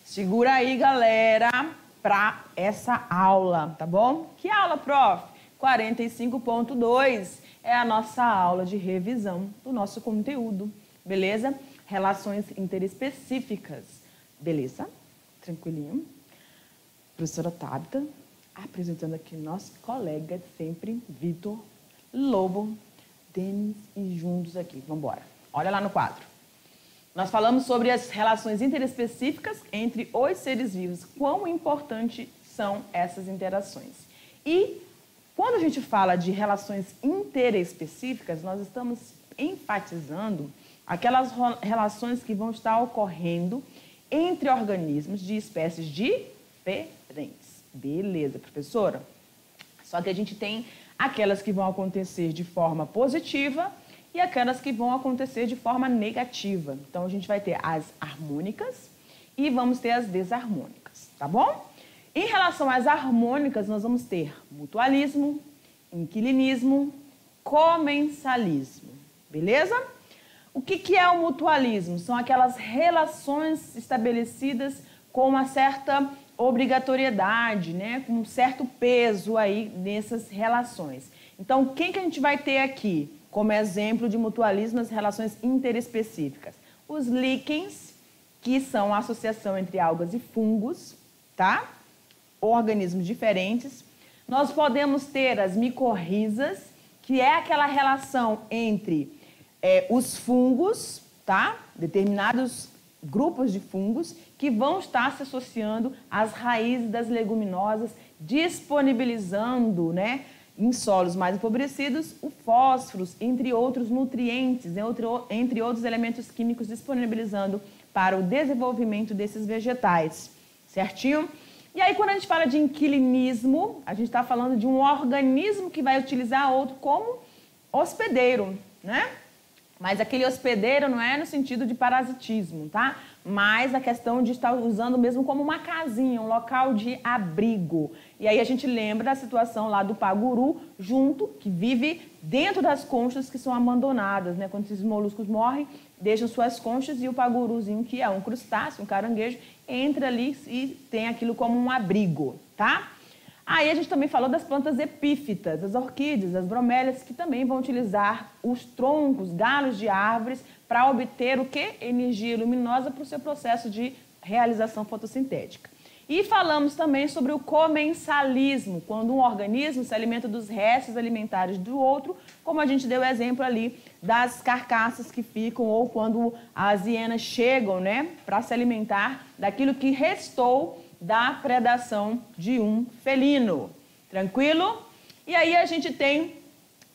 Segura aí, galera, para essa aula, tá bom? Que aula, prof? 45.2 é a nossa aula de revisão do nosso conteúdo, beleza? Relações interespecíficas, beleza? Tranquilinho? Professora Tabita, apresentando aqui nosso colega de sempre, Vitor Lobo, Denis e juntos aqui. Vamos embora. Olha lá no quadro. Nós falamos sobre as relações interespecíficas entre os seres vivos. Quão importantes são essas interações. E quando a gente fala de relações interespecíficas, nós estamos enfatizando aquelas relações que vão estar ocorrendo entre organismos de espécies diferentes. Beleza, professora? Só que a gente tem aquelas que vão acontecer de forma positiva e aquelas que vão acontecer de forma negativa. Então, a gente vai ter as harmônicas e vamos ter as desarmônicas, tá bom? Em relação às harmônicas, nós vamos ter mutualismo, inquilinismo, comensalismo, beleza? O que é o mutualismo? São aquelas relações estabelecidas com uma certa obrigatoriedade, né? Com um certo peso aí nessas relações. Então, quem que a gente vai ter aqui como exemplo de mutualismo nas relações interespecíficas? Os líquens, que são a associação entre algas e fungos, tá? Organismos diferentes. Nós podemos ter as micorrizas, que é aquela relação entre os fungos, tá? Determinados grupos de fungos que vão estar se associando às raízes das leguminosas, disponibilizando, né, em solos mais empobrecidos, o fósforo, entre outros nutrientes, né, entre outros elementos químicos, disponibilizando para o desenvolvimento desses vegetais, certinho? E aí, quando a gente fala de inquilinismo, a gente está falando de um organismo que vai utilizar outro como hospedeiro, né? Mas aquele hospedeiro não é no sentido de parasitismo, tá? Mas a questão de estar usando mesmo como uma casinha, um local de abrigo. E aí a gente lembra da situação lá do paguru que vive dentro das conchas que são abandonadas, né? Quando esses moluscos morrem, deixam suas conchas e o paguruzinho, que é um crustáceo, um caranguejo, entra ali e tem aquilo como um abrigo, tá? Aí a gente também falou das plantas epífitas, as orquídeas, as bromélias, que também vão utilizar os troncos, galhos de árvores para obter o quê? Energia luminosa para o seu processo de realização fotossintética. E falamos também sobre o comensalismo, quando um organismo se alimenta dos restos alimentares do outro, como a gente deu o exemplo ali das carcaças que ficam, ou quando as hienas chegam, né, para se alimentar daquilo que restou da predação de um felino. Tranquilo? E aí a gente tem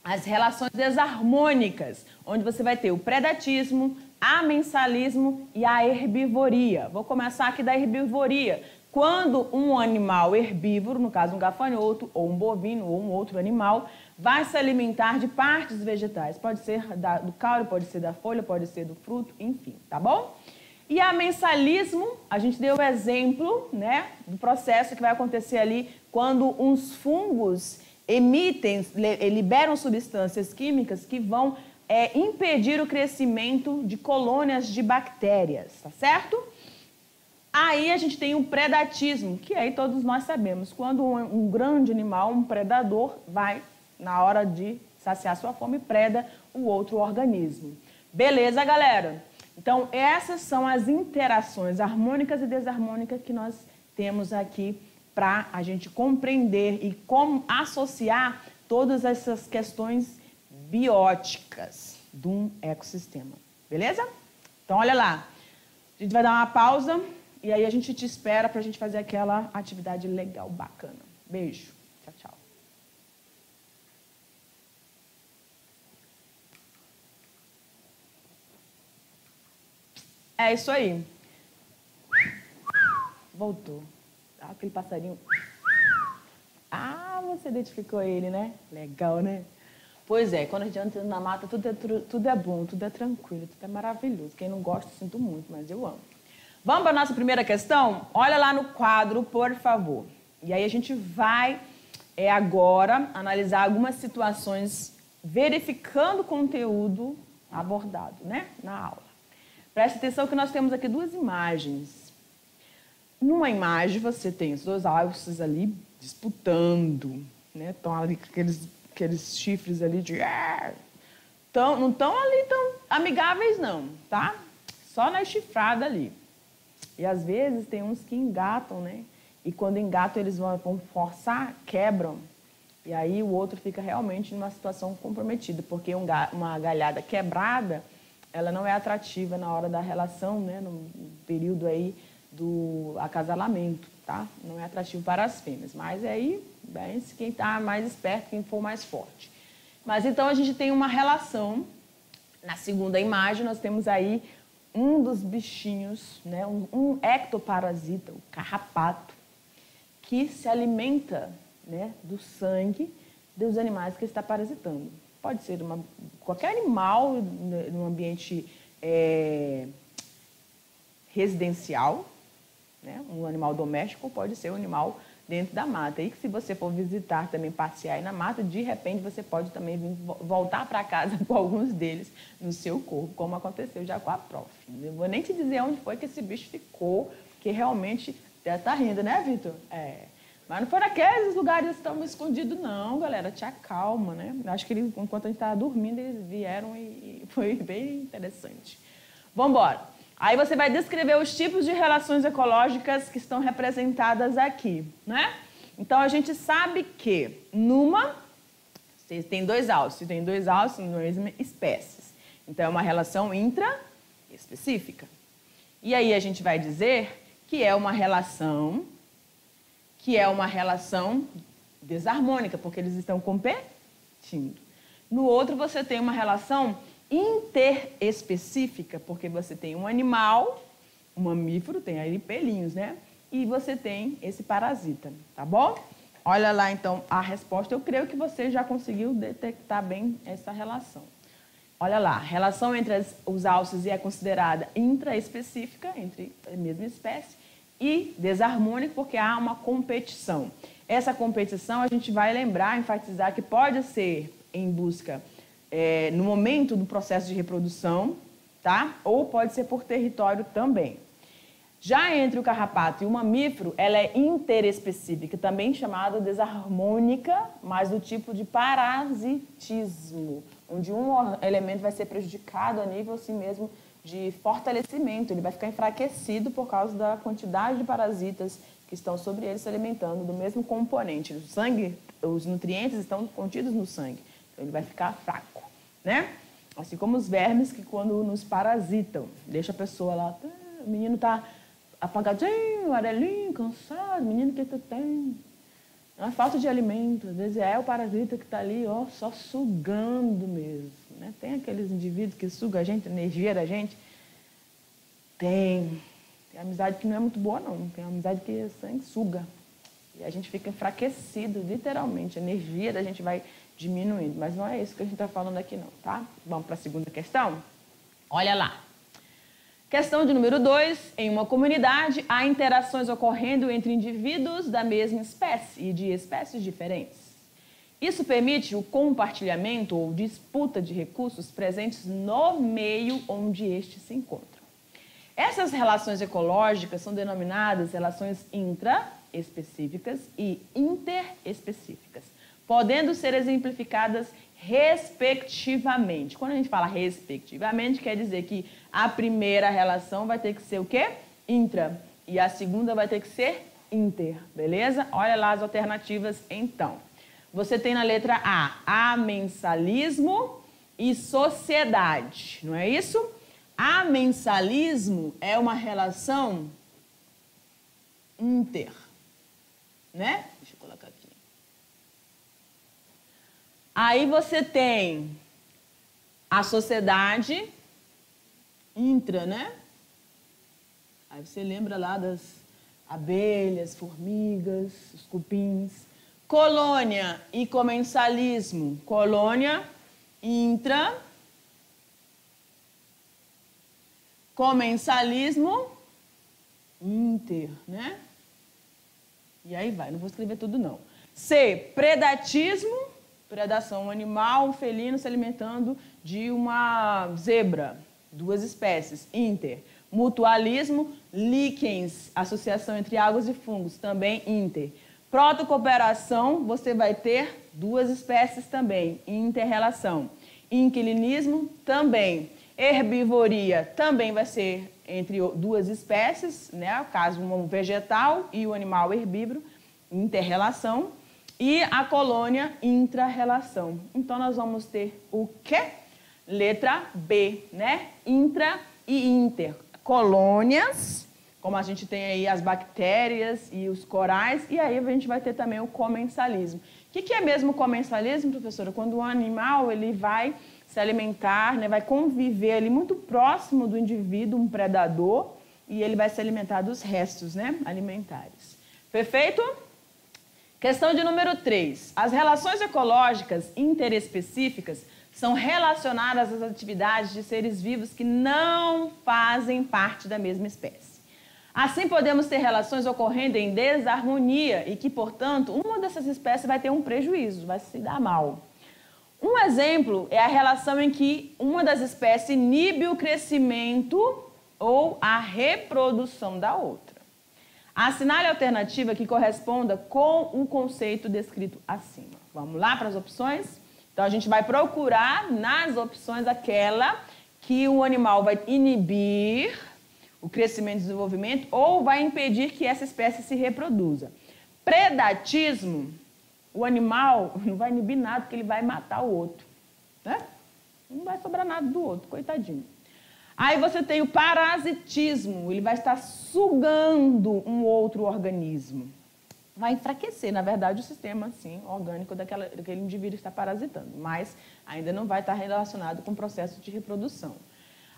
as relações desarmônicas, onde você vai ter o predatismo, amensalismo e a herbivoria. Vou começar aqui da herbivoria. Quando um animal herbívoro, no caso um gafanhoto, ou um bovino, ou um outro animal, vai se alimentar de partes vegetais. Pode ser do caule, pode ser da folha, pode ser do fruto, enfim, tá bom? E amensalismo, a gente deu o exemplo, né, do processo que vai acontecer ali quando uns fungos liberam substâncias químicas que vão impedir o crescimento de colônias de bactérias, tá certo? Aí a gente tem o predatismo, que aí todos nós sabemos, quando um grande animal, um predador, vai, na hora de saciar sua fome, preda o outro organismo. Beleza, galera? Então, essas são as interações harmônicas e desarmônicas que nós temos aqui para a gente compreender e como associar todas essas questões bióticas de um ecossistema. Beleza? Então, olha lá. A gente vai dar uma pausa e aí a gente te espera para a gente fazer aquela atividade legal, bacana. Beijo. Tchau, tchau. É isso aí. Voltou. Aquele passarinho. Ah, você identificou ele, né? Legal, né? Pois é, quando a gente anda na mata, tudo é bom, tudo é tranquilo, tudo é maravilhoso. Quem não gosta, sinto muito, mas eu amo. Vamos para a nossa primeira questão? Olha lá no quadro, por favor. E aí a gente vai agora analisar algumas situações verificando o conteúdo abordado, né, na aula. Preste atenção que nós temos aqui duas imagens. Numa imagem, você tem os dois alces ali disputando, né? Estão ali com aqueles chifres ali de... não estão ali tão amigáveis, não, tá? Só na chifrada ali. E, às vezes, tem uns que engatam, né? E, quando engatam, eles vão forçar, quebram. E aí, o outro fica realmente numa situação comprometida, porque uma galhada quebrada, ela não é atrativa na hora da relação, né? No período aí do acasalamento, tá? Não é atrativo para as fêmeas. Mas aí, bem, quem está mais esperto, quem for mais forte. Mas, então, a gente tem uma relação. Na segunda imagem, nós temos aí um dos bichinhos, né? Um ectoparasita, o carrapato, que se alimenta, né, do sangue dos animais que está parasitando. Pode ser qualquer animal no ambiente residencial, né, um animal doméstico, ou pode ser um animal dentro da mata. E que, se você for visitar também, passear aí na mata, de repente você pode também voltar para casa com alguns deles no seu corpo, como aconteceu já com a prof. Não vou nem te dizer onde foi que esse bicho ficou, porque realmente já está rindo, né, Vitor? Mas não foram aqueles lugares que estão escondidos, não, galera. Te acalma, né? Acho que enquanto a gente estava dormindo, eles vieram e foi bem interessante. Vamos embora. Aí você vai descrever os tipos de relações ecológicas que estão representadas aqui, né? Então, a gente sabe que tem dois alces na mesma espécie. Então, é uma relação intraespecífica. E aí a gente vai dizer que é uma relação desarmônica, porque eles estão competindo. No outro, você tem uma relação interespecífica, porque você tem um animal, um mamífero, tem aí pelinhos, né? E você tem esse parasita, tá bom? Olha lá, então, a resposta. Eu creio que você já conseguiu detectar bem essa relação. Olha lá, a relação entre os alces é considerada intraespecífica, entre a mesma espécie, e desarmônica, porque há uma competição. Essa competição, a gente vai lembrar, enfatizar que pode ser em busca no momento do processo de reprodução, tá? Ou pode ser por território também. Já entre o carrapato e o mamífero, ela é interespecífica, também chamada desarmônica, mas do tipo de parasitismo, onde um elemento vai ser prejudicado a nível assim mesmo de fortalecimento, ele vai ficar enfraquecido por causa da quantidade de parasitas que estão sobre ele se alimentando do mesmo componente. O sangue, os nutrientes estão contidos no sangue, então ele vai ficar fraco, né? Assim como os vermes que, quando nos parasitam, deixa a pessoa lá, o menino está apagadinho, amarelinho, cansado, menino, o que tu tem? Não é falta de alimento, às vezes é o parasita que está ali, ó, só sugando mesmo, né? Tem aqueles indivíduos que sugam a gente, a energia da gente. Tem amizade que não é muito boa, não. Tem amizade que o sangue suga. E a gente fica enfraquecido, literalmente. A energia da gente vai diminuindo. Mas não é isso que a gente está falando aqui, não, tá? Vamos para a segunda questão? Olha lá. Questão de número 2. Em uma comunidade, há interações ocorrendo entre indivíduos da mesma espécie e de espécies diferentes. Isso permite o compartilhamento ou disputa de recursos presentes no meio onde estes se encontram. Essas relações ecológicas são denominadas relações intraespecíficas e interespecíficas, podendo ser exemplificadas respectivamente. Quando a gente fala respectivamente, quer dizer que a primeira relação vai ter que ser o quê? Intra. E a segunda vai ter que ser inter, beleza? Olha lá as alternativas, então. Você tem na letra A, amensalismo e sociedade, não é isso? Amensalismo é uma relação inter, né? Deixa eu colocar aqui. Aí você tem a sociedade intra, né? Aí você lembra lá das abelhas, formigas, os cupins. Colônia e comensalismo. Colônia intra. Comensalismo inter, né? E aí vai, não vou escrever tudo não. C, predatismo, predação, um animal, um felino se alimentando de uma zebra, duas espécies, inter. Mutualismo, líquens, associação entre águas e fungos, também inter. Protocooperação, você vai ter duas espécies também, inter-relação. Inquilinismo, também. Herbivoria, também vai ser entre duas espécies, né? No caso, um vegetal e o animal herbívoro, inter-relação. E a colônia, intra-relação. Então, nós vamos ter o quê? Letra B, né? Intra e inter. Colônias, como a gente tem aí as bactérias e os corais, e aí a gente vai ter também o comensalismo. O que é mesmo o comensalismo, professora? Quando o animal ele vai se alimentar, né, vai conviver ali muito próximo do indivíduo, um predador, e ele vai se alimentar dos restos, né, alimentares. Perfeito? Questão de número 3. As relações ecológicas interespecíficas são relacionadas às atividades de seres vivos que não fazem parte da mesma espécie. Assim, podemos ter relações ocorrendo em desarmonia e que, portanto, uma dessas espécies vai ter um prejuízo, vai se dar mal. Um exemplo é a relação em que uma das espécies inibe o crescimento ou a reprodução da outra. Assinale a alternativa que corresponda com o conceito descrito acima. Vamos lá para as opções? Então, a gente vai procurar nas opções aquela que o animal vai inibir o crescimento e desenvolvimento ou vai impedir que essa espécie se reproduza. Predatismo, o animal não vai inibir nada porque ele vai matar o outro, né? Não vai sobrar nada do outro, coitadinho. Aí você tem o parasitismo, ele vai estar sugando um outro organismo. Vai enfraquecer, na verdade, o sistema assim, orgânico daquele indivíduo que está parasitando, mas ainda não vai estar relacionado com o processo de reprodução.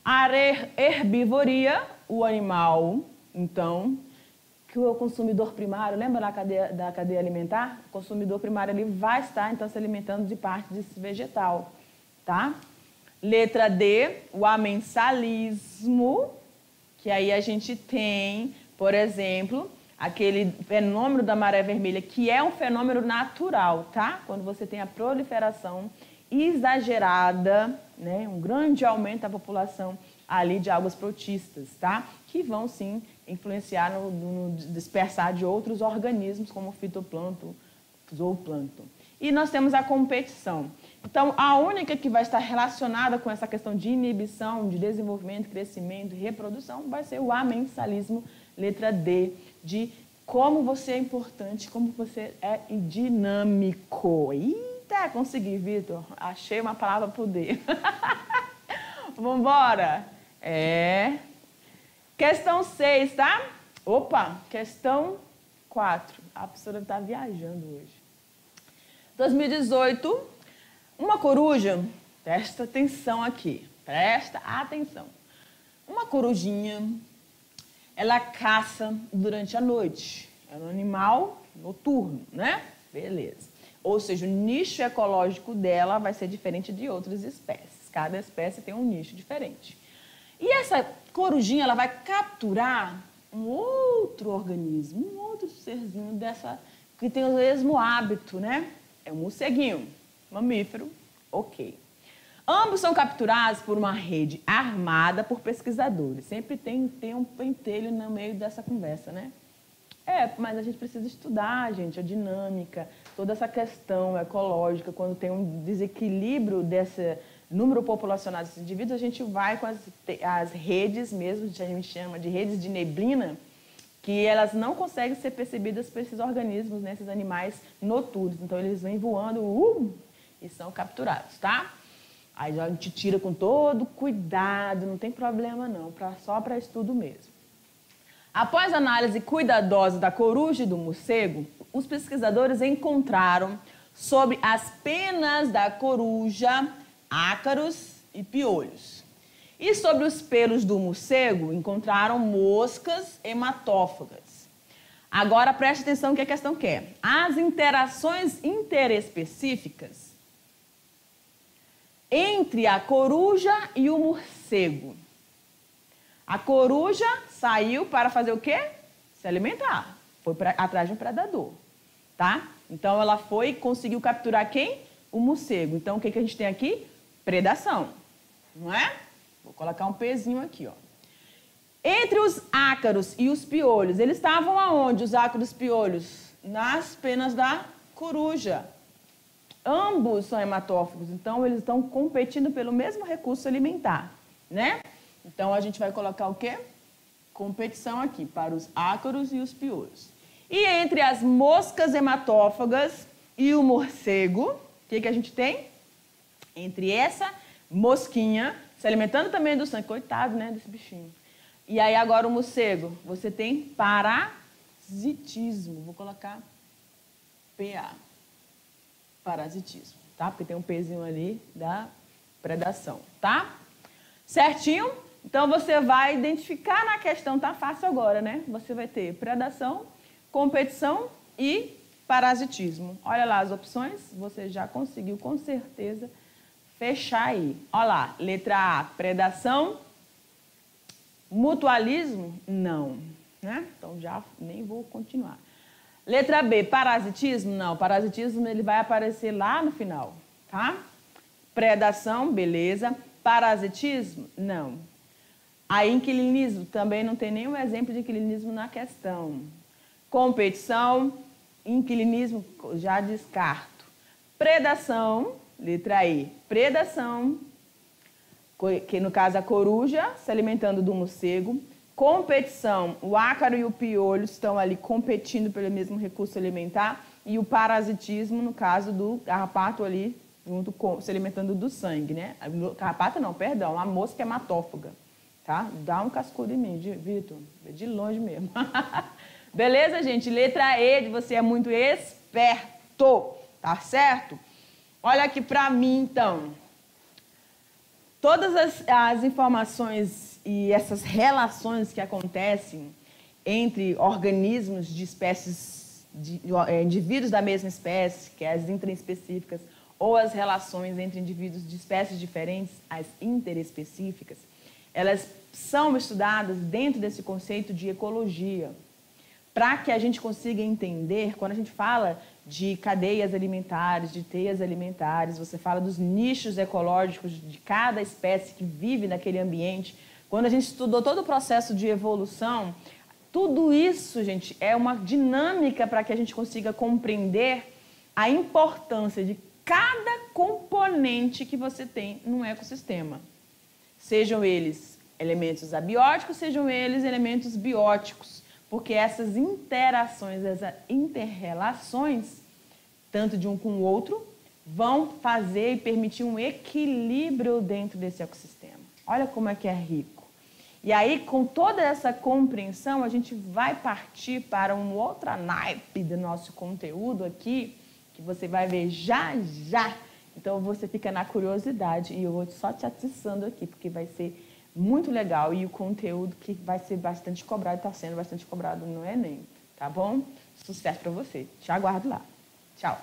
A herbivoria, o animal, então, que o consumidor primário, lembra da cadeia alimentar? O consumidor primário ele vai estar, então, se alimentando de parte desse vegetal, tá? Letra D, o amensalismo, que aí a gente tem, por exemplo, aquele fenômeno da maré vermelha, que é um fenômeno natural, tá? Quando você tem a proliferação exagerada, né? Um grande aumento da população ali de algas protistas, tá? Que vão, sim, influenciar no dispersar de outros organismos, como o fitoplâncton, zooplâncton. E nós temos a competição. Então, a única que vai estar relacionada com essa questão de inibição, de desenvolvimento, crescimento e reprodução vai ser o amensalismo, letra D, de como você é importante, como você é dinâmico. Eita, consegui, Vitor. Achei uma palavra pro D. Vamos embora. Questão 6, tá? Opa, questão 4. A professora está viajando hoje. 2018, uma coruja, presta atenção aqui, presta atenção. Uma corujinha, ela caça durante a noite. É um animal noturno, né? Beleza. Ou seja, o nicho ecológico dela vai ser diferente de outras espécies. Cada espécie tem um nicho diferente. E essa corujinha, ela vai capturar um outro organismo, um outro serzinho dessa, que tem o mesmo hábito, né? É um morceguinho, mamífero, ok. Ambos são capturados por uma rede armada por pesquisadores. Sempre tem um pentelho no meio dessa conversa, né? Mas a gente precisa estudar, gente, a dinâmica, toda essa questão ecológica, quando tem um desequilíbrio desse número populacional desses indivíduos, a gente vai com as redes mesmo, que a gente chama de redes de neblina, que elas não conseguem ser percebidas por esses organismos, né, esses animais noturnos. Então, eles vêm voando e são capturados, tá? Aí a gente tira com todo cuidado, não tem problema não, só para estudo mesmo. Após a análise cuidadosa da coruja e do morcego, os pesquisadores encontraram sobre as penas da coruja ácaros e piolhos. E sobre os pelos do morcego, encontraram moscas hematófagas. Agora, preste atenção no que a questão quer. As interações interespecíficas entre a coruja e o morcego. A coruja saiu para fazer o quê? Se alimentar. Foi atrás de um predador, tá? Então, ela foi e conseguiu capturar quem? O morcego. Então, o que a gente tem aqui? Predação, não é? Vou colocar um pezinho aqui, ó. Entre os ácaros e os piolhos, eles estavam aonde, os ácaros e os piolhos? Nas penas da coruja. Ambos são hematófagos, então eles estão competindo pelo mesmo recurso alimentar, né? Então a gente vai colocar o quê? Competição aqui para os ácaros e os piolhos. E entre as moscas hematófagas e o morcego, o que a gente tem? Entre essa mosquinha, se alimentando também do sangue, coitado, né, desse bichinho. E aí agora o morcego, você tem parasitismo. Vou colocar PA, parasitismo, tá? Porque tem um pezinho ali da predação, tá? Certinho? Então você vai identificar na questão, tá fácil agora, né? Você vai ter predação, competição e parasitismo. Olha lá as opções, você já conseguiu com certeza fechar aí. Olha lá, letra A, predação. Mutualismo? Não, né? Então já nem vou continuar. Letra B, parasitismo? Não, parasitismo ele vai aparecer lá no final, tá? Predação, beleza. Parasitismo? Não. Aí inquilinismo, também não tem nenhum exemplo de inquilinismo na questão. Competição, inquilinismo, já descarto. Predação, letra E, predação, que no caso a coruja se alimentando do morcego. Competição, o ácaro e o piolho estão ali competindo pelo mesmo recurso alimentar. E o parasitismo, no caso do carrapato ali, junto com, se alimentando do sangue, né? Carrapato não, perdão, a mosca hematófaga, tá? Dá um cascudo em mim, Vitor, de longe mesmo. Beleza, gente? Letra E, você é muito esperto, tá certo? Olha aqui pra mim, então. Todas as informações e essas relações que acontecem entre organismos de espécies, indivíduos da mesma espécie, que é as intraespecíficas, ou as relações entre indivíduos de espécies diferentes, as interespecíficas, elas são estudadas dentro desse conceito de ecologia, para que a gente consiga entender, quando a gente fala de cadeias alimentares, de teias alimentares, você fala dos nichos ecológicos de cada espécie que vive naquele ambiente. Quando a gente estudou todo o processo de evolução, tudo isso, gente, é uma dinâmica para que a gente consiga compreender a importância de cada componente que você tem num ecossistema. Sejam eles elementos abióticos, sejam eles elementos bióticos. Porque essas interações, essas interrelações, tanto de um com o outro, vão fazer e permitir um equilíbrio dentro desse ecossistema. Olha como é que é rico. E aí, com toda essa compreensão, a gente vai partir para um outro naipe do nosso conteúdo aqui, que você vai ver já já. Então, você fica na curiosidade e eu vou só te atiçando aqui, porque vai ser muito legal e o conteúdo que vai ser bastante cobrado, está sendo bastante cobrado no Enem, tá bom? Sucesso para você. Te aguardo lá. Tchau.